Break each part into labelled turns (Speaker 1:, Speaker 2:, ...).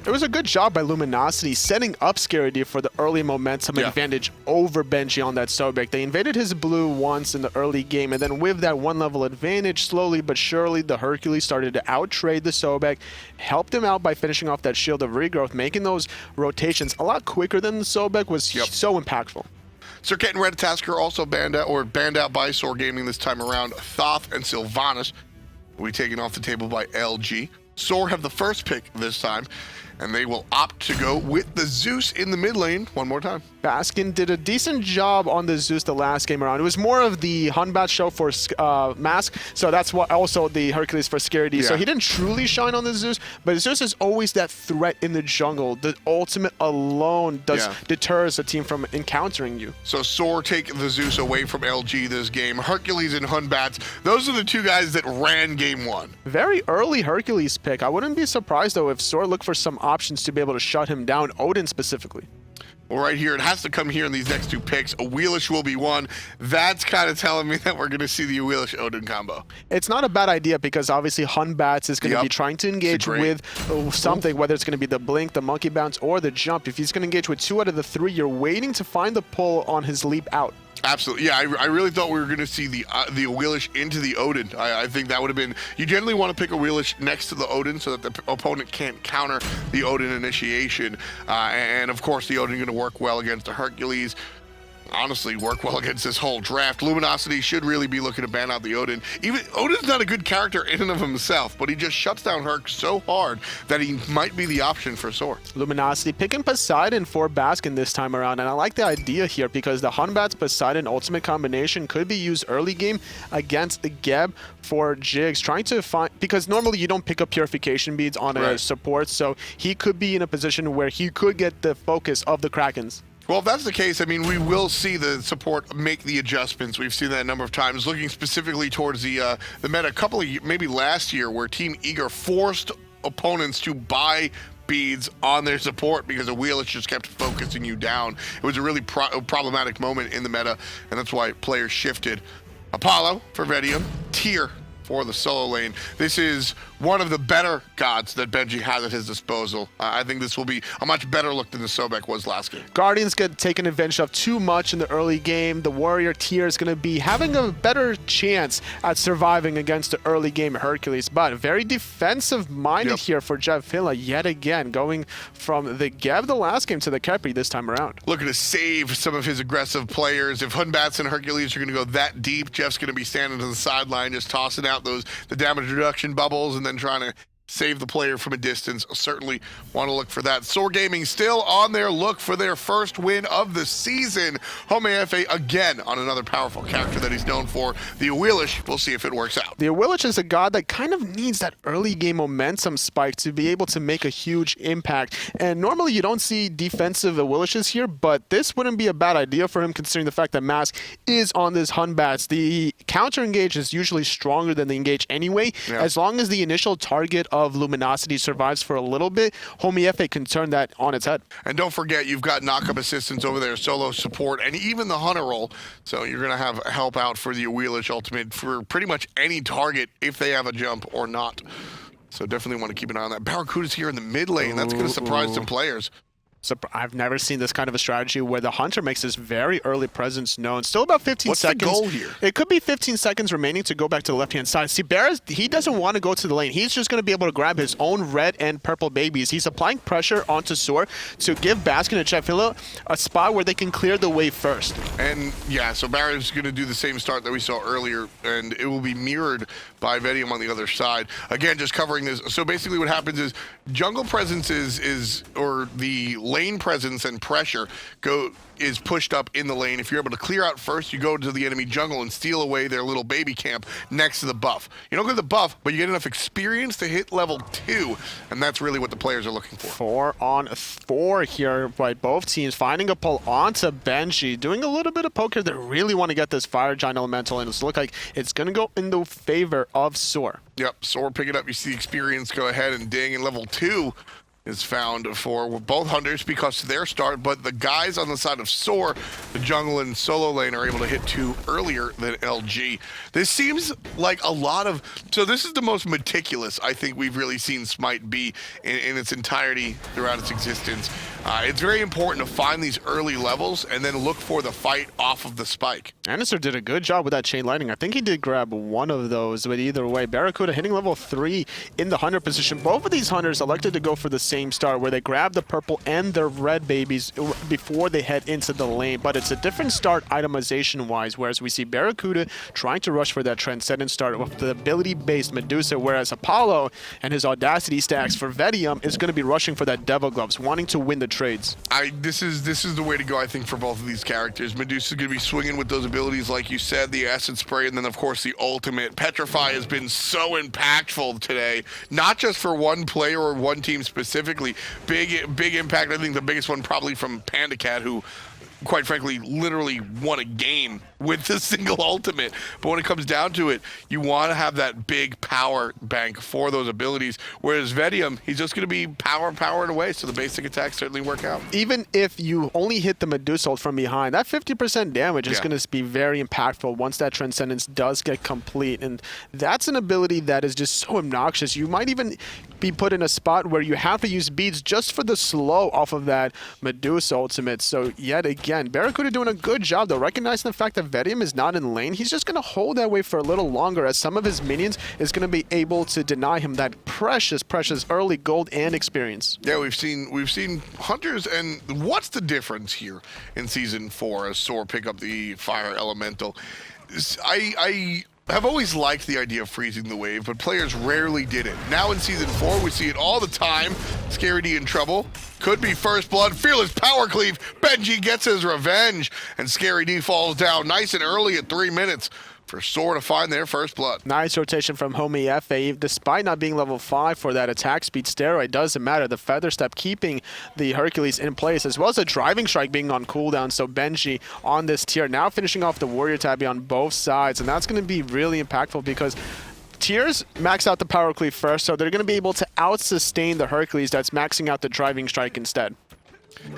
Speaker 1: It was a good job by Luminosity setting up SoaR for the early momentum advantage over Benji on that Sobek. They invaded his blue once in the early game, and then with that one level advantage, slowly but surely, the Hercules started to outtrade the Sobek, helped him out by finishing off that Shield of Regrowth, making those rotations a lot quicker than the Sobek was so impactful.
Speaker 2: Circuit and Red Tasker also banned out by SoaR Gaming this time around. Thoth and Sylvanas will be taken off the table by LG. SoaR have the first pick this time, and they will opt to go with the Zeus in the mid lane one more time.
Speaker 1: Baskin did a decent job on the Zeus the last game around. It was more of the Hunbat show for Mask, so that's what also the Hercules for SoaR. So he didn't truly shine on the Zeus, but Zeus is always that threat in the jungle. The ultimate alone deters a team from encountering you.
Speaker 2: So SoaR take the Zeus away from LG this game. Hercules and Hunbats, those are the two guys that ran game one.
Speaker 1: Very early Hercules pick. I wouldn't be surprised though if SoaR looked for some options to be able to shut him down, Odin specifically.
Speaker 2: Well, right here, it has to come here in these next two picks. A Wheelish will be one. That's kind of telling me that we're going to see the Wheelish Odin combo.
Speaker 1: It's not a bad idea because obviously Hunbats is going to be trying to engage with something, whether it's going to be the Blink, the Monkey Bounce, or the Jump. If he's going to engage with 2 out of the 3, you're waiting to find the pull on his leap out.
Speaker 2: Absolutely. Yeah, I really thought we were going to see the Wheelish into the Odin. I think that would have been... You generally want to pick a Wheelish next to the Odin so that the opponent can't counter the Odin initiation. And of course, the Odin going to work well against the Hercules. Honestly, work well against this whole draft. Luminosity should really be looking to ban out the Odin. Even Odin's not a good character in and of himself, but he just shuts down Herc so hard that he might be the option for SoaR.
Speaker 1: Luminosity picking Poseidon for Baskin this time around, and I like the idea here because the Hunbats Poseidon ultimate combination could be used early game against the Geb for Jigs, trying to find, because normally you don't pick up purification beads on a support, so he could be in a position where he could get the focus of the Krakens.
Speaker 2: Well, if that's the case, I mean, we will see the support make the adjustments. We've seen that a number of times, looking specifically towards the meta a couple of maybe last year, where Team Eager forced opponents to buy beads on their support because a Wheelish just kept focusing you down. It was a really problematic moment in the meta, and that's why players shifted. Apollo for Vedium, Tyr for the solo lane. This is one of the better gods that Benji has at his disposal. I think this will be a much better look than the Sobek was last game.
Speaker 1: Guardians get taken advantage of too much in the early game. The Warrior Tyr is going to be having a better chance at surviving against the early game Hercules, but very defensive-minded here for Jeff Hilla yet again, going from the Geb the last game to the Kepi this time around.
Speaker 2: Looking to save some of his aggressive players. If Hunbats and Hercules are going to go that deep, Jeff's going to be standing to the sideline just tossing out the damage reduction bubbles and then trying to save the player from a distance. Certainly want to look for that. SoaR Gaming still on their look for their first win of the season. Homeafe again on another powerful character that he's known for. The Wheelish, we'll see if it works out.
Speaker 1: The Wheelish is a god that kind of needs that early game momentum spike to be able to make a huge impact. And normally you don't see defensive Wheelishes here, but this wouldn't be a bad idea for him considering the fact that Mask is on this Hunbats. The counter engage is usually stronger than the engage anyway. As long as the initial target of Luminosity survives for a little bit, Homeafe can turn that on its head.
Speaker 2: And don't forget, you've got knock-up assistance over there, solo support, and even the Hunter roll. So you're going to have help out for the Wheelish ultimate for pretty much any target if they have a jump or not. So definitely want to keep an eye on that. Barracuda's here in the mid lane. That's going to surprise some players.
Speaker 1: So I've never seen this kind of a strategy where the Hunter makes his very early presence known. Still about 15 seconds.
Speaker 2: What's the goal here?
Speaker 1: It could be 15 seconds remaining to go back to the left-hand side. See, Barras, he doesn't want to go to the lane. He's just going to be able to grab his own red and purple babies. He's applying pressure onto SoaR to give Baskin and Chefilla a spot where they can clear the way first.
Speaker 2: And yeah, so Barras is going to do the same start that we saw earlier, and it will be mirrored by Vedium on the other side. Again, just covering this. So basically what happens is jungle presence or the lane presence and pressure is pushed up in the lane. If you're able to clear out first, you go to the enemy jungle and steal away their little baby camp next to the buff. You don't get the buff, but you get enough experience to hit level 2, and that's really what the players are looking for.
Speaker 1: 4 on 4 here by both teams, finding a pull onto Benji, doing a little bit of poker. They really want to get this Fire Giant Elemental, and it's look like it's going to go in the favor of SoaR.
Speaker 2: Yep, SoaR pick it up. You see experience go ahead and ding, and level 2. is found for both hunters because of their start, but the guys on the side of SoaR, the jungle and solo lane, are able to hit 2 earlier than LG. This seems like a lot of... So this is the most meticulous I think we've really seen SMITE be in its entirety throughout its existence. It's very important to find these early levels and then look for the fight off of the spike.
Speaker 1: Anister did a good job with that chain lightning. I think he did grab one of those, but either way, Barracuda hitting level 3 in the hunter position. Both of these hunters elected to go for the same start, where they grab the purple and the red babies before they head into the lane. But it's a different start itemization-wise, whereas we see Barracuda trying to rush for that Transcendent start with the ability-based Medusa, whereas Apollo and his Audacity stacks for Vedium is going to be rushing for that Devil Gloves, wanting to win the trades.
Speaker 2: This is the way to go, I think, for both of these characters. Medusa's going to be swinging with those abilities, like you said, the Acid Spray, and then, of course, the ultimate. Petrify has been so impactful today, not just for one player or one team specifically. Big impact. I think the biggest one probably from Panda Cat, who, quite frankly, literally won a game with the single ultimate. But when it comes down to it, you want to have that big power bank for those abilities. Whereas Vedium, he's just going to be powering away, so the basic attacks certainly work out.
Speaker 1: Even if you only hit the Medusa ult from behind, that 50% damage is going to be very impactful once that Transcendence does get complete. And that's an ability that is just so obnoxious. You might even be put in a spot where you have to use beads just for the slow off of that Medusa ultimate. So yet again, Barracuda doing a good job though, recognizing the fact that Vedium is not in lane. He's just going to hold that way for a little longer, as some of his minions is going to be able to deny him that precious early gold and experience.
Speaker 2: Yeah, we've seen hunters, and what's the difference here in Season 4 as SoaR pick up the Fire Elemental? I have always liked the idea of freezing the wave, but players rarely did it. Now in Season 4, we see it all the time. Scary D in trouble. Could be first blood. Fearless power cleave. Benji gets his revenge, and Scary D falls down nice and early at 3 minutes for SoaR to find their first blood.
Speaker 1: Nice rotation from Homie FA. Despite not being level 5 for that attack speed steroid, doesn't matter. The Feather Step keeping the Hercules in place, as well as a Driving Strike being on cooldown. So Benji on this tier, now finishing off the Warrior Tabby on both sides, and that's going to be really impactful because tiers max out the power cleave first, so they're going to be able to out-sustain the Hercules that's maxing out the Driving Strike instead.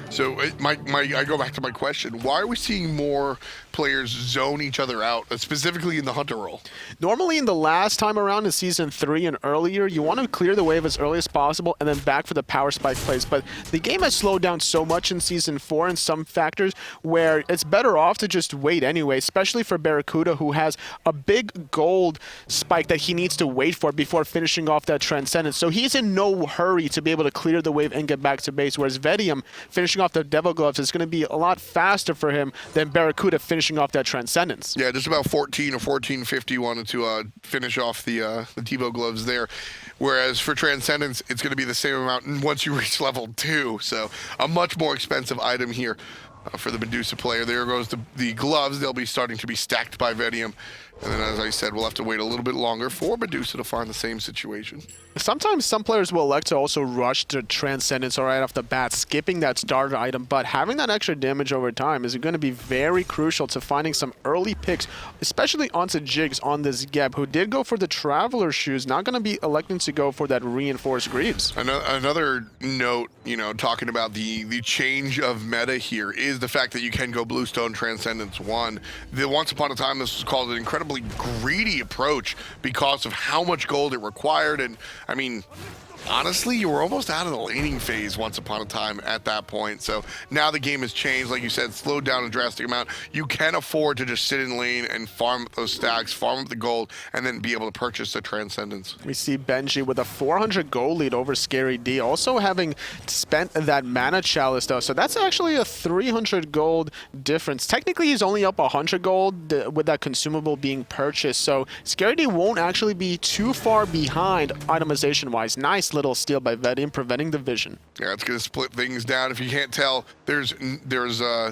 Speaker 2: So I go back to my question. Why are we seeing more players zone each other out, specifically in the hunter role?
Speaker 1: Normally in the last time around in Season 3 and earlier, you want to clear the wave as early as possible and then back for the power spike plays. But the game has slowed down so much in Season 4 in some factors where it's better off to just wait anyway, especially for Barracuda, who has a big gold spike that he needs to wait for before finishing off that Transcendence. So he's in no hurry to be able to clear the wave and get back to base, whereas Vedium finishing off the Devil Gloves is going to be a lot faster for him than Barracuda finishing off that Transcendence.
Speaker 2: Yeah, just about 14 or 1450 wanted to finish off the Devo Gloves there. Whereas for Transcendence, it's going to be the same amount once you reach level 2. So a much more expensive item here for the Medusa player. There goes the gloves. They'll be starting to be stacked by Vedium. And then, as I said, we'll have to wait a little bit longer for Medusa to find the same situation.
Speaker 1: Sometimes some players will elect to also rush to Transcendence right off the bat, skipping that starter item, but having that extra damage over time is going to be very crucial to finding some early picks, especially onto Jigs on this Geb, who did go for the Traveler Shoes, not going to be electing to go for that Reinforced Greaves.
Speaker 2: Another note, talking about the change of meta here is the fact that you can go Bluestone Transcendence 1. Once upon a time, this was called an incredibly greedy approach because of how much gold it required, and I mean, honestly, you were almost out of the laning phase once upon a time at that point. So now the game has changed, like you said, slowed down a drastic amount. You can afford to just sit in lane and farm those stacks, farm up the gold, and then be able to purchase the Transcendence.
Speaker 1: We see Benji with a 400 gold lead over Scary D, also having spent that Mana Chalice though. So that's actually a 300 gold difference. Technically, he's only up 100 gold with that consumable being purchased. So Scary D won't actually be too far behind itemization-wise. Nice little steal by Vedium, preventing the vision.
Speaker 2: Yeah, it's going to split things down. If you can't tell, there's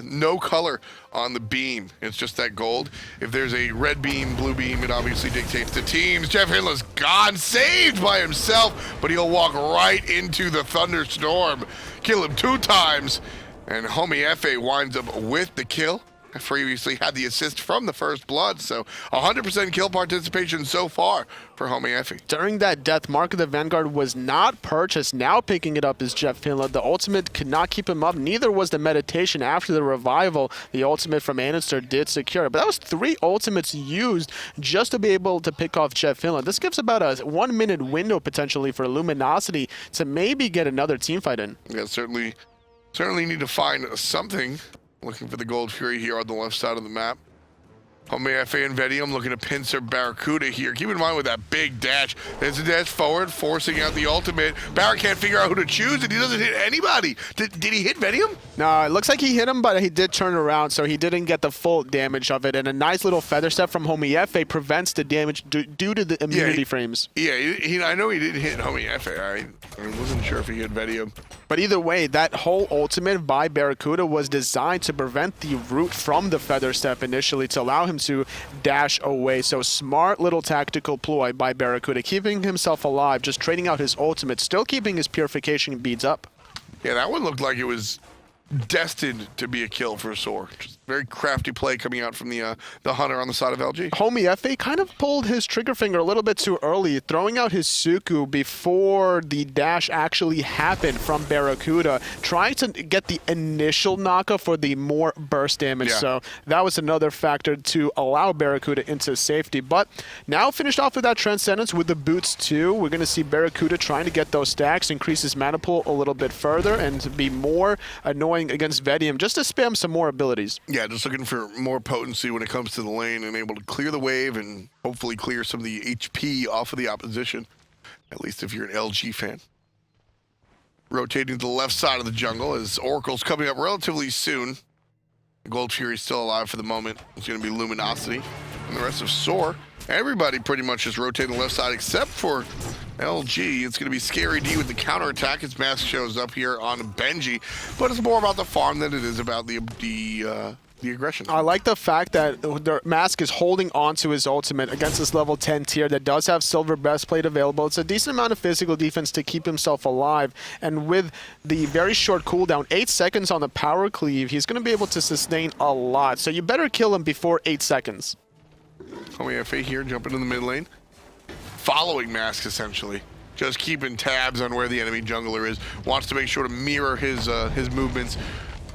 Speaker 2: no color on the beam. It's just that gold. If there's a red beam, blue beam, it obviously dictates the teams. Jeff Hindler's gone, saved by himself, but he'll walk right into the thunderstorm. Kill him 2 times, and Homie FA winds up with the kill. previously had the assist from the first blood, so 100% kill participation so far for Homie.
Speaker 1: During that death, Mark of the Vanguard was not purchased. Now picking it up is Jeff Finland. The ultimate could not keep him up. Neither was the meditation. After the revival, the ultimate from Anister did secure it. But that was 3 ultimates used just to be able to pick off Jeff Finland. This gives about a 1-minute window potentially for Luminosity to maybe get another team fight in.
Speaker 2: Yeah, certainly need to find something. Looking for the Gold Fury here on the left side of the map. Homie and Vedium looking to pincer Barracuda here. Keep in mind with that big dash. There's a dash forward, forcing out the ultimate. Barra can't figure out who to choose, and he doesn't hit anybody. Did he hit Vedium?
Speaker 1: No, it looks like he hit him, but he did turn around, so he didn't get the full damage of it. And a nice little feather step from Homie prevents the damage due to the immunity frames.
Speaker 2: Yeah, I know he didn't hit Homie. I wasn't sure if he hit Vedium.
Speaker 1: But either way, that whole ultimate by Barracuda was designed to prevent the root from the feather step initially to allow him to dash away. So smart little tactical ploy by Barracuda, keeping himself alive, just trading out his ultimate, still keeping his purification beads up.
Speaker 2: Yeah, that one looked like it was destined to be a kill for SoaR. Just very crafty play coming out from the Hunter on the side of LG.
Speaker 1: Homie kind of pulled his trigger finger a little bit too early, throwing out his Suku before the dash actually happened from Barracuda, trying to get the initial knockoff for the more burst damage.
Speaker 2: Yeah.
Speaker 1: So that was another factor to allow Barracuda into safety. But now finished off with that Transcendence with the boots too. We're going to see Barracuda trying to get those stacks, increase his mana pool a little bit further, and to be more annoying against Vedium, just to spam some more abilities.
Speaker 2: Yeah, just looking for more potency when it comes to the lane and able to clear the wave and hopefully clear some of the HP off of the opposition, at least if you're an LG fan. Rotating to the left side of the jungle as Oracle's coming up relatively soon. The Gold Fury's still alive for the moment. It's going to be Luminosity and the rest of SoaR. Everybody pretty much is rotating the left side except for LG. It's going to be Scary D with the counterattack. His mask shows up here on Benji, but it's more about the farm than it is about the aggression.
Speaker 1: I like the fact that the Mask is holding on to his ultimate against this level 10 tier that does have Silver Breastplate available. It's a decent amount of physical defense to keep himself alive, and with the very short cooldown, 8 seconds on the power cleave, he's going to be able to sustain a lot. So you better kill him before 8 seconds.
Speaker 2: Homie here jumping in the mid lane. Following Mask, essentially. Just keeping tabs on where the enemy jungler is. Wants to make sure to mirror his movements.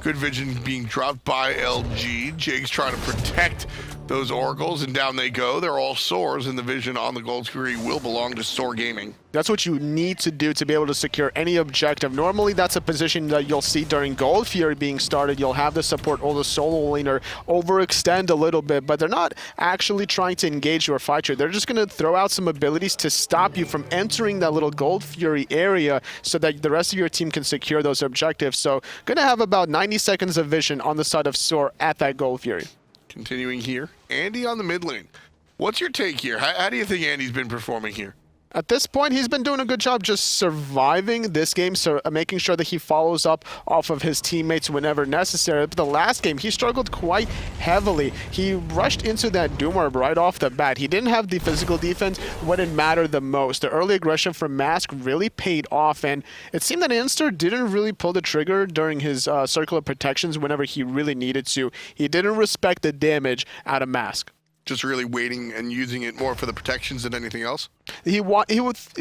Speaker 2: Good vision being dropped by LG. Jake's trying to protect those Oracles, and down they go. They're all SoaRs, and the vision on the Gold Fury will belong to SoaR Gaming.
Speaker 1: That's what you need to do to be able to secure any objective. Normally, that's a position that you'll see during Gold Fury being started. You'll have the support or the solo laner overextend a little bit, but they're not actually trying to engage your fighter. They're just going to throw out some abilities to stop you from entering that little Gold Fury area so that the rest of your team can secure those objectives. So, going to have about 90 seconds of vision on the side of SoaR at that Gold Fury.
Speaker 2: Continuing here, Andy on the mid lane. What's your take here? How do you think Andy's been performing here?
Speaker 1: At this point, he's been doing a good job just surviving this game, so making sure that he follows up off of his teammates whenever necessary. But the last game, he struggled quite heavily. He rushed into that Doom Orb right off the bat. He didn't have the physical defense when it mattered the most. The early aggression from Mask really paid off, and it seemed that Inster didn't really pull the trigger during his circle of protections whenever he really needed to. He didn't respect the damage out of Mask.
Speaker 2: Just really waiting and using it more for the protections than anything else?
Speaker 1: He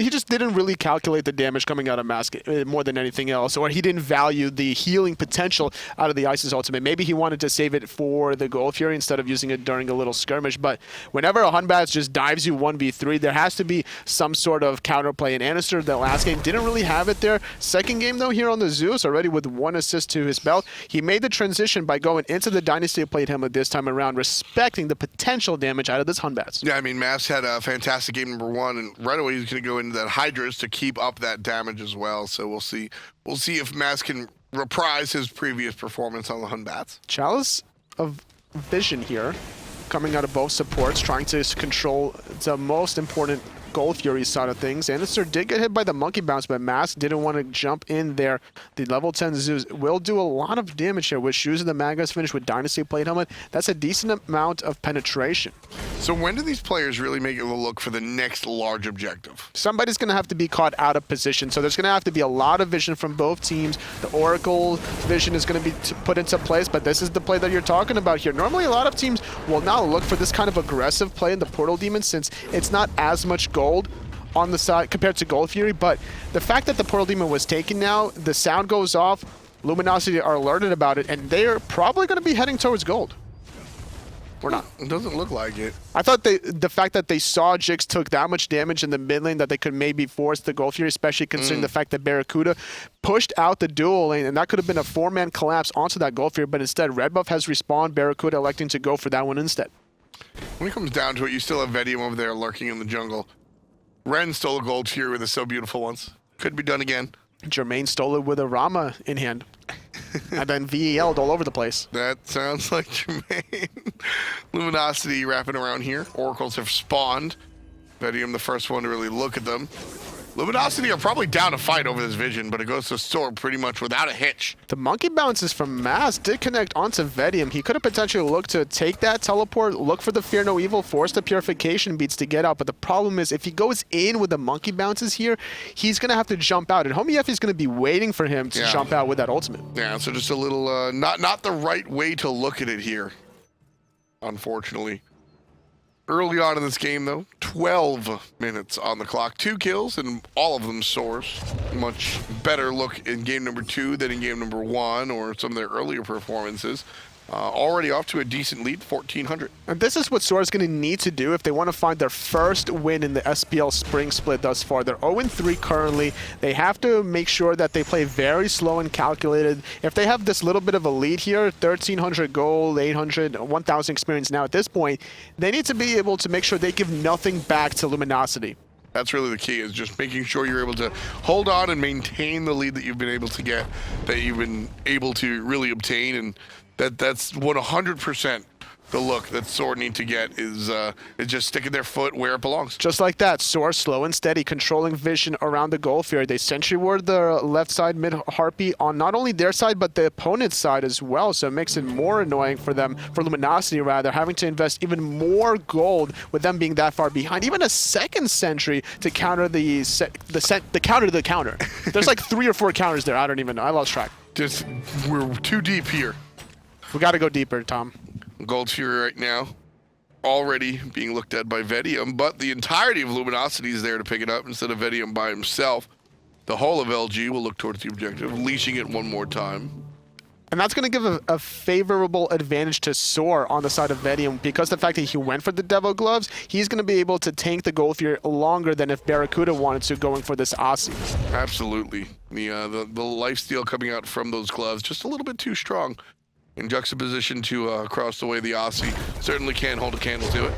Speaker 1: just didn't really calculate the damage coming out of Mask more than anything else, or he didn't value the healing potential out of the Ice's ultimate. Maybe he wanted to save it for the Gold Fury instead of using it during a little skirmish, but whenever a Hunbats just dives you 1v3, there has to be some sort of counterplay, and Anister, the last game, didn't really have it there. Second game, though, here on the Zeus, already with 1 assist to his belt, he made the transition by going into the Dynasty Plate Helmet this time around, respecting the potential damage out of this Hunbats.
Speaker 2: Yeah, I mean, Mask had a fantastic game number 1, and right away he's going to go into that Hydras to keep up that damage as well. So we'll see if Mask can reprise his previous performance on the Hunbats.
Speaker 1: Chalice of Vision here, coming out of both supports, trying to control the most important Gold Fury side of things. Anister did get hit by the monkey bounce, but Mask didn't want to jump in there. The level 10 Zeus will do a lot of damage here with Shoes of the Magus finish with Dynasty Plate Helmet. That's a decent amount of penetration.
Speaker 2: So when do these players really make it look for the next large objective?
Speaker 1: Somebody's going to have to be caught out of position, so there's going to have to be a lot of vision from both teams. The Oracle vision is going to be put into place, but this is the play that you're talking about here. Normally, a lot of teams will now look for this kind of aggressive play in the Portal Demon since it's not as much gold on the side compared to Gold Fury, but the fact that the Portal Demon was taken now, the sound goes off, Luminosity are alerted about it, and they're probably going to be heading towards gold. Or not.
Speaker 2: It doesn't look like it.
Speaker 1: I thought the fact that they saw Jigs took that much damage in the mid lane that they could maybe force the Gold Fury, especially considering the fact that Barracuda pushed out the dual lane, and that could have been a 4-man collapse onto that Gold Fury, but instead Red Buff has respawned, Barracuda electing to go for that one instead.
Speaker 2: When it comes down to it, you still have Vedium over there lurking in the jungle. Ren stole a Gold Fury with a So Beautiful once. Could be done again.
Speaker 1: Jermaine stole it with a Rama in hand. And then VEL'd all over the place.
Speaker 2: That sounds like Jermaine. Luminosity wrapping around here. Oracles have spawned. Vedium the first one to really look at them. Luminosity are probably down to fight over this vision, but it goes to SoaR pretty much without a hitch.
Speaker 1: The monkey bounces from Maz did connect onto Vedium. He could have potentially looked to take that teleport, look for the Fear No Evil, force the Purification Beats to get out. But the problem is if he goes in with the monkey bounces here, he's going to have to jump out. And Homie F is going to be waiting for him to jump out with that ultimate.
Speaker 2: Yeah, so just a little, not the right way to look at it here, unfortunately. Early on in this game, though, 12 minutes on the clock, 2 kills, and all of them SoaRs. Much better look in game number 2 than in game number 1 or some of their earlier performances. Already off to a decent lead, 1,400.
Speaker 1: And this is what SoaR is going to need to do if they want to find their first win in the SPL spring split thus far. They're 0-3 currently. They have to make sure that they play very slow and calculated. If they have this little bit of a lead here, 1,300 gold, 800, 1,000 experience now at this point, they need to be able to make sure they give nothing back to Luminosity.
Speaker 2: That's really the key, is just making sure you're able to hold on and maintain the lead that you've been able to get, that you've been able to really obtain, and that's 100% the look that SoaR need to get is just sticking their foot where it belongs.
Speaker 1: Just like that, SoaR slow and steady, controlling vision around the Gold Fury. They sentry ward the left side mid Harpy on not only their side, but the opponent's side as well. So it makes it more annoying for them, for Luminosity rather, having to invest even more gold with them being that far behind. Even a second sentry to counter the counter to the counter. There's like 3 or 4 counters there. I don't even know. I lost track.
Speaker 2: We're too deep here.
Speaker 1: We got to go deeper, Tom.
Speaker 2: Gold Fury right now already being looked at by Vedium, but the entirety of Luminosity is there to pick it up instead of Vedium by himself. The whole of LG will look towards the objective, leashing it one more time.
Speaker 1: And that's going to give a favorable advantage to SoaR on the side of Vedium because the fact that he went for the Devil Gloves, he's going to be able to tank the Gold Fury longer than if Barracuda wanted to going for this Aussie.
Speaker 2: Absolutely. The lifesteal coming out from those gloves, just a little bit too strong. In juxtaposition to across the way the Aussie certainly can't hold a candle to it.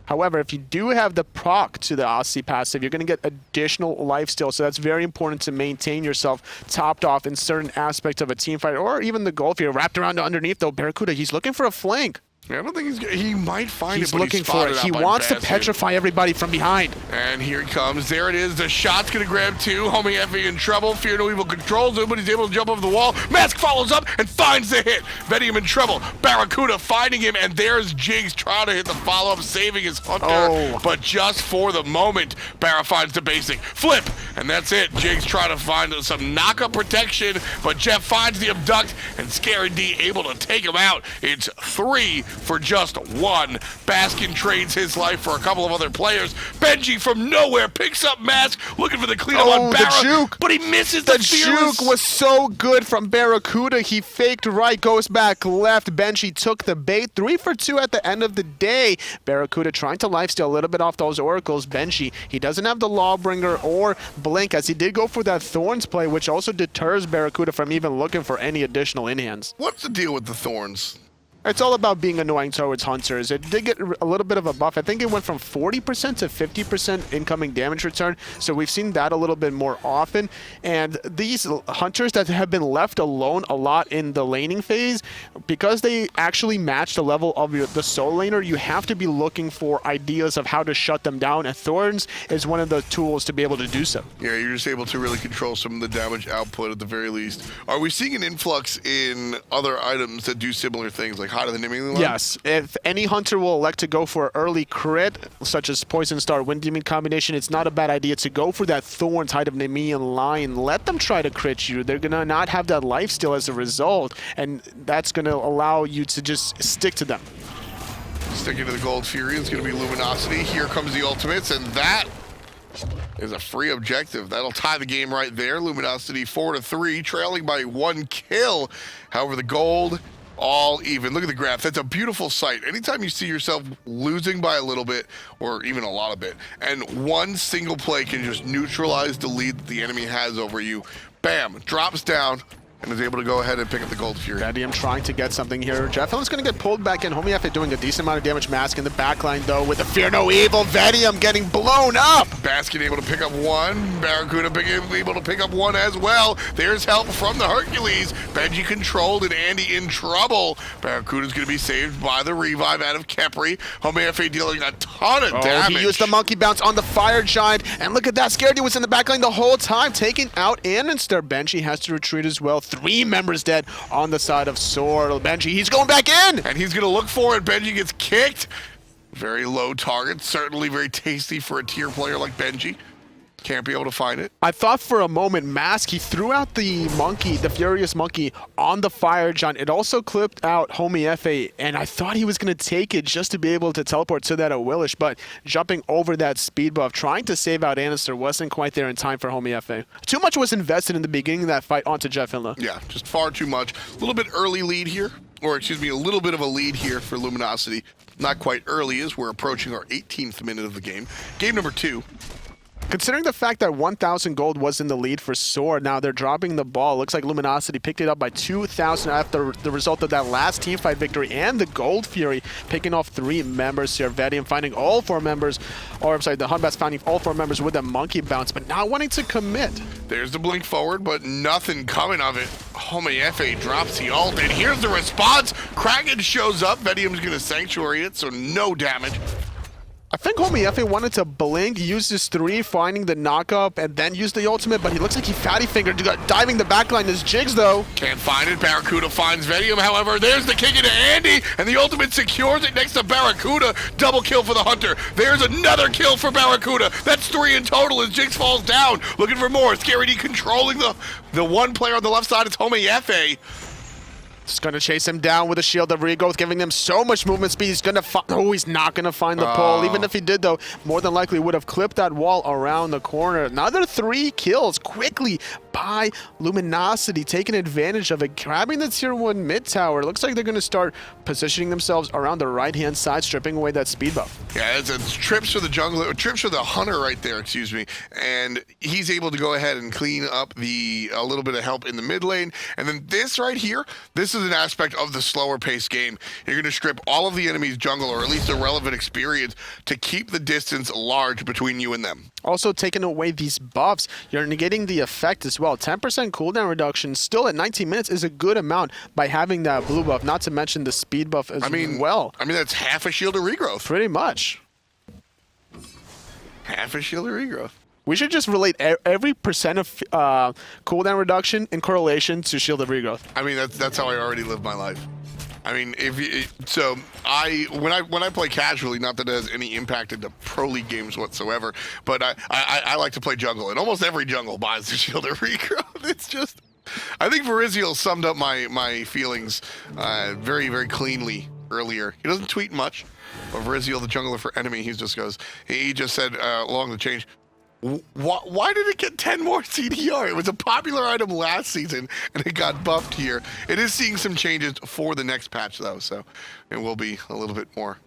Speaker 1: However, if you do have the proc to the Aussie passive, you're going to get additional lifesteal, so that's very important to maintain yourself topped off in certain aspects of a team fight, or even the Gold Fury wrapped around underneath, though. Barracuda, he's looking for a flank.
Speaker 2: Yeah, I don't think he might find
Speaker 1: he's
Speaker 2: it, but
Speaker 1: looking for it. He wants to petrify everybody from behind.
Speaker 2: And here he comes. There it is. The shot's going to grab 2. Homie Effie in trouble. Fear No Evil controls him, but he's able to jump over the wall. Mask follows up and finds the hit. Vedium in trouble. Barracuda finding him, and there's Jigs trying to hit the follow-up, saving his Hunter.
Speaker 1: Oh.
Speaker 2: But just for the moment, Barra finds the basic. Flip, and that's it. Jigs trying to find some knock-up protection, but Jeff finds the abduct, and Scary D able to take him out. It's 3 for just 1. Baskin trades his life for a couple of other players. Benji from nowhere picks up Mask, looking for the cleanup on Barra,
Speaker 1: the juke.
Speaker 2: But he misses the
Speaker 1: juke was so good from Barracuda. He faked right, goes back left. Benji took the bait. 3 for 2 at the end of the day. Barracuda trying to lifesteal a little bit off those oracles. Benji, he doesn't have the Lawbringer or Blink, as he did go for that Thorns play, which also deters Barracuda from even looking for any additional in-hands.
Speaker 2: What's the deal with the Thorns?
Speaker 1: It's all about being annoying towards Hunters. It did get a little bit of a buff. I think it went from 40% to 50% incoming damage return, so we've seen that a little bit more often. And these Hunters that have been left alone a lot in the laning phase, because they actually match the level of the solo laner, you have to be looking for ideas of how to shut them down, and Thorns is one of the tools to be able to do so.
Speaker 2: Yeah, you're just able to really control some of the damage output at the very least. Are we seeing an influx in other items that do similar things, like high to the naming line?
Speaker 1: Yes, if any hunter will elect to go for early crit, such as Poison Star, Wind Demon combination, it's not a bad idea to go for that Thorns, Height of Nemean line. Let them try to crit you. They're going to not have that lifesteal as a result, and that's going to allow you to just stick to them.
Speaker 2: Sticking to the Gold Fury is going to be Luminosity. Here comes the ultimates, and that is a free objective. That'll tie the game right there. Luminosity 4-3, trailing by 1 kill. However, the gold all even. Look at the graph. That's a beautiful sight. Anytime you see yourself losing by a little bit, or even a lot of bit, and one single play can just neutralize the lead that the enemy has over you, bam, drops down, and is able to go ahead and pick up the Gold Fury.
Speaker 1: Vedium trying to get something here. Jefflin's going to get pulled back in. Homeoff doing a decent amount of damage. Mask in the backline, though, with the Fear No Evil. Vedium getting blown up.
Speaker 2: Baskin able to pick up one. Barracuda able to pick up one as well. There's help from the Hercules. Benji controlled and Andy in trouble. Barracuda's going to be saved by the revive out of Kepri. Homeoff dealing a ton of damage.
Speaker 1: He used the monkey bounce on the Fire Giant. And look at that. Scaredy was in the backline the whole time, taking out Annenster. Benji has to retreat as well. 3 members dead on the side of SoaR. Benji, he's going back in!
Speaker 2: And he's going to look for it. Benji gets kicked. Very low target. Certainly very tasty for a tier player like Benji. Can't be able to find it.
Speaker 1: I thought for a moment, Mask, he threw out the monkey, the Furious Monkey, on the Fire Giant. It also clipped out Homie F8, and I thought he was going to take it just to be able to teleport to that Awilish, but jumping over that speed buff, trying to save out Annister, wasn't quite there in time for Homie F8. Too much was invested in the beginning of that fight onto Jeff Hinla.
Speaker 2: Yeah, just far too much. A little bit early lead here, or excuse me, a little bit of a lead here for Luminosity. Not quite early as we're approaching our 18th minute of the game. Game number 2.
Speaker 1: Considering the fact that 1,000 gold was in the lead for SoaR, now they're dropping the ball. Looks like Luminosity picked it up by 2,000 after the result of that last teamfight victory, and the Gold Fury picking off 3 members here. Vedium finding all 4 members, or I'm sorry, the Hunbats finding all 4 members with a monkey bounce, but not wanting to commit.
Speaker 2: There's the blink forward, but nothing coming of it. Homie F8 drops the ult, and here's the response. Kraken shows up. Vedium's going to Sanctuary it, so no damage.
Speaker 1: I think Homie F8 wanted to blink, use his 3, finding the knock-up, and then use the ultimate, but he looks like he fatty-fingered, diving the backline. His jigs, though.
Speaker 2: Can't find it. Barracuda finds Vedium, however. There's the kick into Andy, and the ultimate secures it next to Barracuda. Double kill for the Hunter. There's another kill for Barracuda. That's 3 in total as Jigs falls down. Looking for more. Scary D controlling the one player on the left side. It's Homie F8.
Speaker 1: Just gonna chase him down with a shield of regrowth, giving them so much movement speed. He's gonna he's not gonna find the pole. Even if he did, though, more than likely would have clipped that wall around the corner. Another 3 kills quickly by Luminosity, taking advantage of it, grabbing the tier 1 mid tower. Looks like they're gonna start positioning themselves around the right-hand side, stripping away that speed buff.
Speaker 2: Yeah, it's trips for the jungler, trips for the Hunter right there, excuse me. And he's able to go ahead and clean up a little bit of help in the mid lane. And then this right here, this is an aspect of the slower paced game. You're going to strip all of the enemy's jungle, or at least a relevant experience, to keep the distance large between you and them.
Speaker 1: Also taking away these buffs, you're negating the effect as well. 10% cooldown reduction still at 19 minutes is a good amount by having that blue buff, not to mention the speed buff as well.
Speaker 2: I mean, that's half a shield of regrowth.
Speaker 1: Pretty much.
Speaker 2: Half a shield of regrowth.
Speaker 1: We should just relate every percent of cooldown reduction in correlation to shield of regrowth.
Speaker 2: I mean, that's how I already live my life. I mean, when I play casually, not that it has any impact into pro league games whatsoever, but I like to play jungle, and almost every jungle buys the shield of regrowth. It's just, I think Verizial summed up my feelings very, very cleanly earlier. He doesn't tweet much, but Verizial, the jungler for enemy, he just said along the change, why did it get 10 more CDR? It was a popular item last season, and it got buffed here. It is seeing some changes for the next patch, though, so it will be a little bit more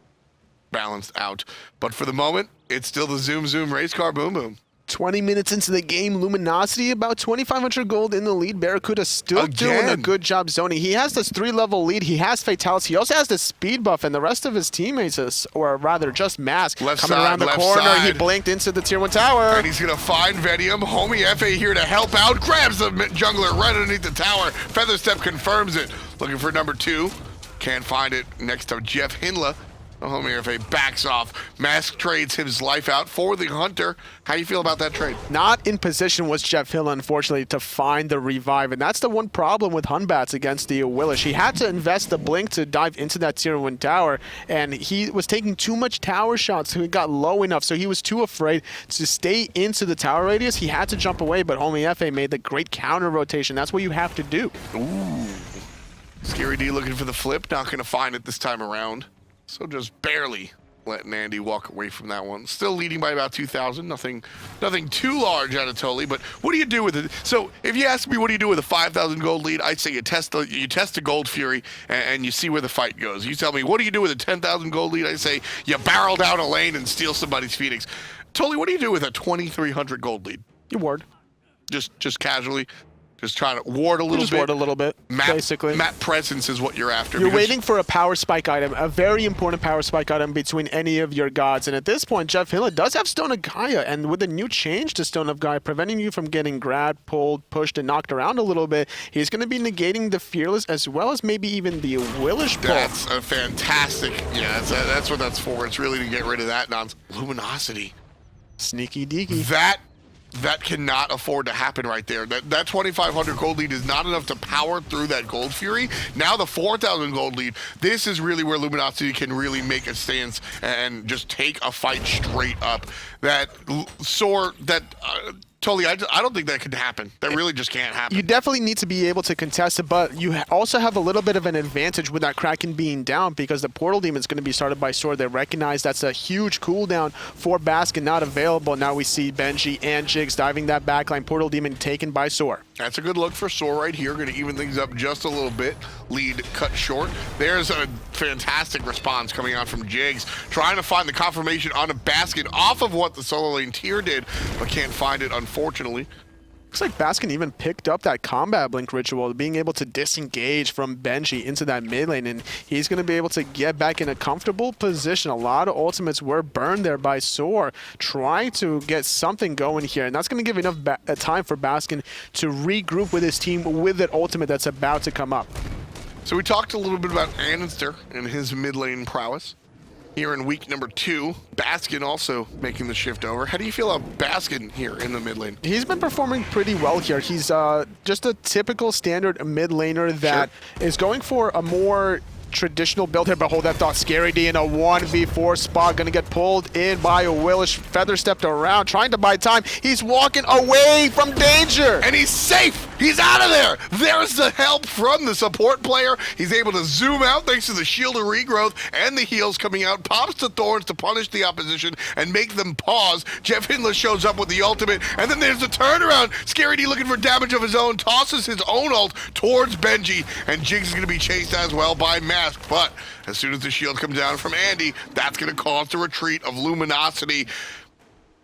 Speaker 2: balanced out. But for the moment, it's still the Zoom Zoom race car boom boom.
Speaker 1: 20 minutes into the game, Luminosity about 2,500 gold in the lead. Barracuda still doing a good job zoning. He has this 3-level lead. He has Fatality. He also has the speed buff, and the rest of his teammates, or rather just Mask, coming around the corner. He blinked into the tier 1 tower.
Speaker 2: And he's going to find Vedium. Homie F8 here to help out. Grabs the jungler right underneath the tower. Feather Step confirms it. Looking for number 2. Can't find it. Next to Jeff Hinla. Homie backs off. Mask trades his life out for the Hunter. How you feel about that trade?
Speaker 1: Not in position was Jeff Hill, unfortunately, to find the revive. And that's the one problem with Hunbats against the Willish. He had to invest the blink to dive into that tier 1 tower, and he was taking too much tower shots, so he got low enough. So he was too afraid to stay into the tower radius. He had to jump away, but Homie FA made the great counter rotation. That's what you have to do.
Speaker 2: Ooh. Scary D looking for the flip. Not going to find it this time around. So just barely letting Andy walk away from that one. Still leading by about 2,000. Nothing too large out of Toli. But what do you do with it? So if you ask me what do you do with a 5,000 gold lead, I'd say you test the Gold Fury and you see where the fight goes. You tell me what do you do with a 10,000 gold lead? I say you barrel down a lane and steal somebody's Phoenix. Toli, what do you do with a 2,300 gold lead?
Speaker 1: You ward.
Speaker 2: Just casually. Just trying to ward a little bit.
Speaker 1: Ward a little bit, basically.
Speaker 2: Map presence is what you're after.
Speaker 1: You're waiting for a power spike item, a very important power spike item between any of your gods. And at this point, Jeff Hill does have Stone of Gaia. And with the new change to Stone of Gaia, preventing you from getting grabbed, pulled, pushed, and knocked around a little bit, he's going to be negating the Fearless as well as maybe even the Willish pull.
Speaker 2: That's a fantastic. Yeah, that's what that's for. It's really to get rid of that nonsense. Luminosity.
Speaker 1: Sneaky deaky.
Speaker 2: That cannot afford to happen right there. That 2,500 gold lead is not enough to power through that Gold Fury. Now the 4,000 gold lead, this is really where Luminosity can really make a stance and just take a fight straight up. That SoaR, Totally, I don't think that could happen. That really just can't happen.
Speaker 1: You definitely need to be able to contest it, but you also have a little bit of an advantage with that Kraken being down because the Portal Demon is going to be started by SoaR. They recognize that's a huge cooldown for Baskin, not available. Now we see Benji and Jigs diving that backline. Portal Demon taken by SoaR.
Speaker 2: That's a good look for SoaR right here. Going to even things up just a little bit. Lead cut short. There's a fantastic response coming out from Jigs. Trying to find the confirmation on a basket off of what the solo lane tier did, but can't find it, unfortunately.
Speaker 1: Looks like Baskin even picked up that combat blink ritual, being able to disengage from Benji into that mid lane, and he's going to be able to get back in a comfortable position. A lot of ultimates were burned there by SoaR, trying to get something going here, and that's going to give enough time for Baskin to regroup with his team with that ultimate that's about to come up.
Speaker 2: So we talked a little bit about Anister and his mid lane prowess. Here in week number 2, Baskin also making the shift over. How do you feel about Baskin here in the mid lane?
Speaker 1: He's been performing pretty well here. He's just a typical standard mid laner that is going for a more traditional build here, but hold that thought. Scary D in a 1v4 spot, gonna get pulled in by a Willish. Feather stepped around, trying to buy time. He's walking away from danger.
Speaker 2: And he's safe! He's out of there! There's the help from the support player. He's able to zoom out thanks to the shield of regrowth and the heals coming out. Pops the thorns to punish the opposition and make them pause. Jeff Hindler shows up with the ultimate, and then there's the turnaround. Scary D looking for damage of his own, tosses his own ult towards Benji, and Jigs is gonna be chased as well by Mask. But as soon as the shield comes down from Andy, that's going to cause the retreat of Luminosity.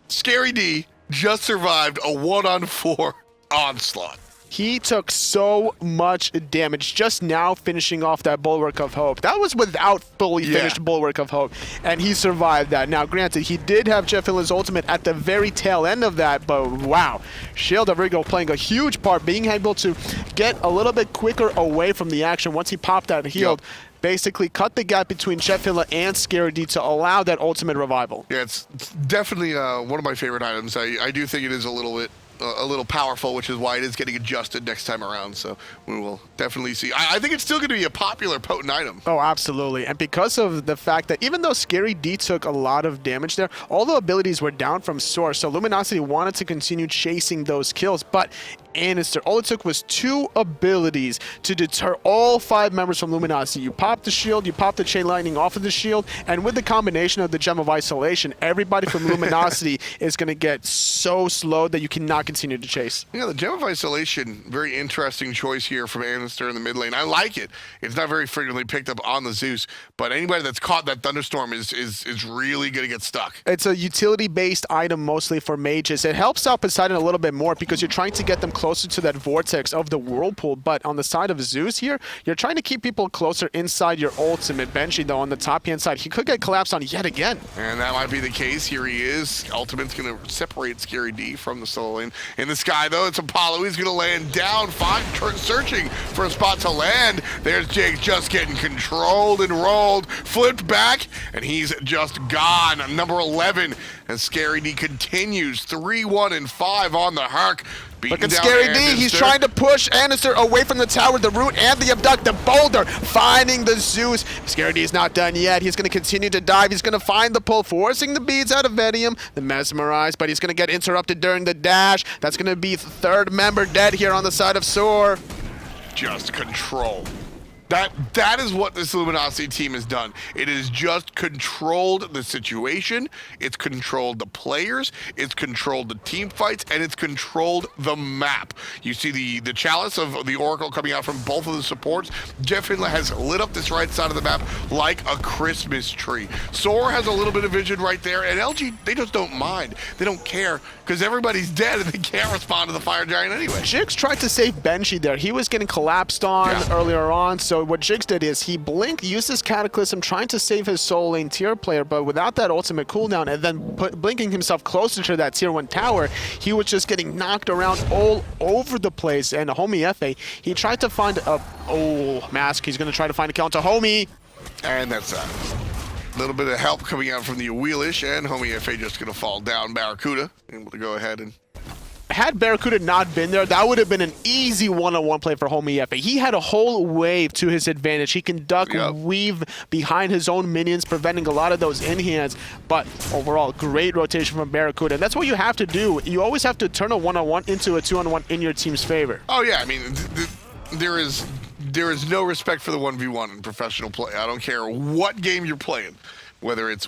Speaker 2: Scary D just survived a 1-on-4 onslaught.
Speaker 1: He took so much damage just now finishing off that Bulwark of Hope. That was without fully finished Bulwark of Hope, and he survived that. Now, granted, he did have Jeff Hiller's ultimate at the very tail end of that, but wow. Shield of Rigo playing a huge part, being able to get a little bit quicker away from the action once he popped that healed. Basically cut the gap between Jeff Hiller and Scary D to allow that ultimate revival.
Speaker 2: Yeah, it's definitely one of my favorite items. I do think it is a little powerful, which is why it is getting adjusted next time around. So we will definitely see. I think it's still going to be a popular, potent item.
Speaker 1: Oh, absolutely. And because of the fact that even though Scary D took a lot of damage there, all the abilities were down from SoaR. So Luminosity wanted to continue chasing those kills, but Anister, all it took was 2 abilities to deter all 5 members from Luminosity. You pop the shield, you pop the chain lightning off of the shield, and with the combination of the Gem of Isolation, everybody from Luminosity is going to get so slow that you cannot continue to chase.
Speaker 2: Yeah, the Gem of Isolation, very interesting choice here from Anister in the mid lane. I like it. It's not very frequently picked up on the Zeus, but anybody that's caught that Thunderstorm is really going to get stuck.
Speaker 1: It's a utility-based item mostly for mages. It helps out Poseidon a little bit more because you're trying to get them close closer to that vortex of the whirlpool. But on the side of Zeus here, you're trying to keep people closer inside your ultimate. Benji, though, on the top-hand side, he could get collapsed on yet again.
Speaker 2: And that might be the case. Here he is. Ultimate's going to separate Scary D from the solo lane. In the sky, though, it's Apollo. He's going to land down, searching for a spot to land. There's Jake just getting controlled and rolled, flipped back, and he's just gone. Number 11, and Scary D continues 3-1 and 5 on the Herc.
Speaker 1: Look at Scary D, he's trying to push Anister away from the tower, the root, and the abduct, the boulder, finding the Zeus. Scary D is not done yet. He's going to continue to dive. He's going to find the pull, forcing the beads out of Vedium, the mesmerize, but he's going to get interrupted during the dash. That's going to be the third member dead here on the side of SoaR.
Speaker 2: Just control. That is what this Luminosity team has done. It has just controlled the situation, it's controlled the players, it's controlled the team fights, and it's controlled the map. You see the chalice of the Oracle coming out from both of the supports. Jeff Hindley has lit up this right side of the map like a Christmas tree. SoaR has a little bit of vision right there, and LG, they just don't mind. They don't care, because everybody's dead and they can't respond to the Fire Giant anyway.
Speaker 1: Jigs tried to save Benji there. He was getting collapsed on earlier on, so what Jigs did is he blinked, used his Cataclysm, trying to save his solo lane tier player, but without that ultimate cooldown and then blinking himself closer to that tier 1 tower, he was just getting knocked around all over the place. And Homie FA, he tried to find a mask. He's going to try to find a counter Homie.
Speaker 2: And that's a little bit of help coming out from the Wheelish, and Homie FA just going to fall down. Barracuda able to go ahead and...
Speaker 1: Had Barracuda not been there, that would have been an easy one-on-one play for Homie FA. He had a whole wave to his advantage. He can duck, weave behind his own minions, preventing a lot of those in-hands. But overall, great rotation from Barracuda. And that's what you have to do. You always have to turn a one-on-one into a two-on-one in your team's favor.
Speaker 2: Oh, yeah. I mean, there is no respect for the 1v1 in professional play. I don't care what game you're playing, whether it's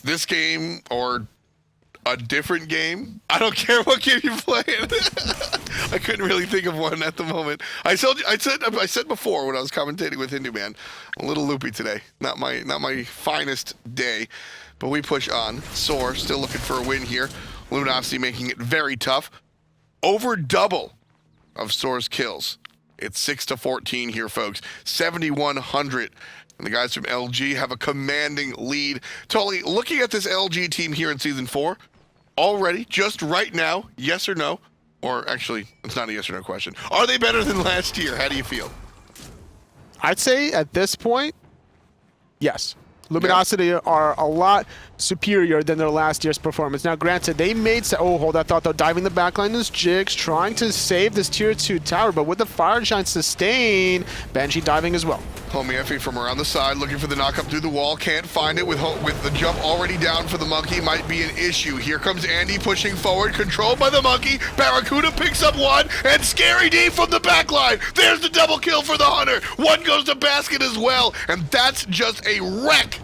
Speaker 2: this game or a different game. I don't care what game you're playing. I couldn't really think of one at the moment. I said before when I was commentating with Hindu Man, a little loopy today. Not my finest day, but we push on. SoaR still looking for a win here. Luminosity making it very tough. Over double of SoaR's kills. It's 6-14 here, folks. 7,100. And the guys from LG have a commanding lead. Totally looking at this LG team here in Season 4, already, just right now, yes or no? Or actually, it's not a yes or no question. Are they better than last year? How do you feel?
Speaker 1: I'd say at this point, yes. Luminosity are a lot superior than their last year's performance. Now, granted, they made... hold that thought, though. Diving the backline is Jigs, trying to save this tier 2 tower, but with the Fire Giant sustain, Benji diving as well.
Speaker 2: Homie Effie from around the side, looking for the knock up through the wall. Can't find it with the jump already down for the Monkey. Might be an issue. Here comes Andy pushing forward, controlled by the Monkey. Barracuda picks up one, and Scary D from the backline. There's the double kill for the Hunter. One goes to basket as well, and that's just a wreck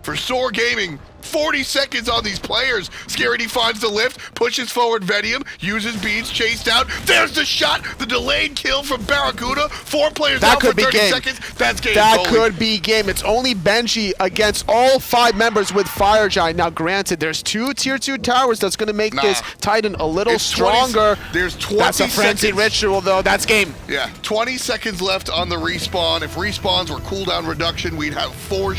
Speaker 2: for SoaR Gaming. 40 seconds on these players. Scary D finds the lift, pushes forward Vedium, uses beads, chased out. There's the shot, the delayed kill from Barracuda. 4 players out for 30 seconds. That's game.
Speaker 1: That could be game. It's only Benji against all 5 members with Fire Giant. Now, granted, there's 2 tier 2 towers that's going to make this Titan a little stronger.
Speaker 2: There's 20
Speaker 1: That's a frenzy ritual, though. That's game.
Speaker 2: Yeah, 20 seconds left on the respawn. If respawns were cooldown reduction, we'd have 4